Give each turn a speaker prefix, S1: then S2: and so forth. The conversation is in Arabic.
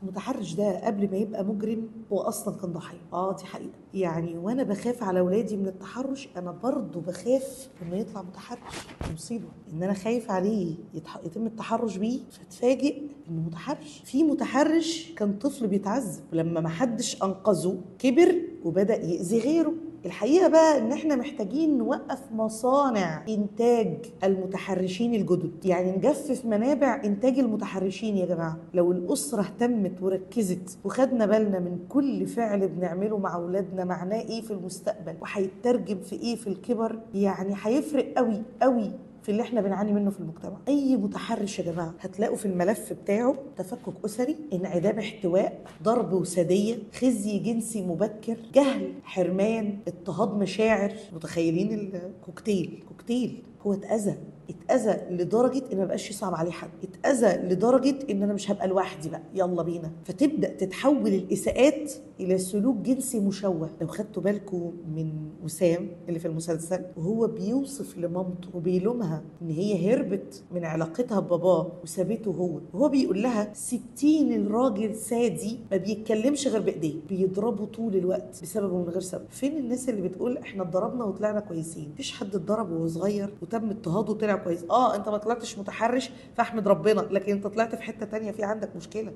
S1: المتحرش ده قبل ما يبقى مجرم هو اصلا كان ضحيه. دي حقيقه. يعني وانا بخاف على اولادي من التحرش، انا برضو بخاف انه يطلع متحرش. مصيبه ان انا خايف عليه يتم التحرش بيه، فتفاجئ انه متحرش. في متحرش كان طفل بيتعذب، ولما ما حدش انقذه كبر وبدا يأذي غيره. الحقيقة بقى ان احنا محتاجين نوقف مصانع انتاج المتحرشين الجدد، يعني نجفف منابع انتاج المتحرشين. يا جماعة لو الاسرة اهتمت وركزت وخدنا بالنا من كل فعل بنعمله مع اولادنا معناه ايه في المستقبل وهيترجم في ايه في الكبر، يعني هيفرق قوي قوي في اللي احنا بنعاني منه في المجتمع. اي متحرش يا جماعه هتلاقوا في الملف بتاعه تفكك اسري، انعدام احتواء، ضرب وساديه، خزي جنسي مبكر، جهل، حرمان، اضطهاد مشاعر. متخيلين الكوكتيل؟ كوكتيل. هو اتأذى لدرجة إن مبقاش يصعب عليه حد، اتأذى لدرجة إن أنا مش هبقى لوحدي بقى، يلا بينا. فتبدأ تتحول الإساءات إلى سلوك جنسي مشوه. لو خدتوا بالكم من وسام اللي في المسلسل وهو بيوصف لمامته وبيلومها إن هي هربت من علاقتها بباباه وسابته هو، وهو بيقول لها سبتين الراجل سادي ما بيتكلمش غير بإيديه، بيضربه طول الوقت بسببه من غير سبب. فين الناس اللي بتقول إحنا اتضربنا وطلعنا كويسين؟ مفيش حد اتضرب وهو صغير وتم اضطهاده وطلع كويس. انت ما طلعتش متحرش فاحمد ربنا، لكن انت طلعت في حتة تانية في عندك مشكلة.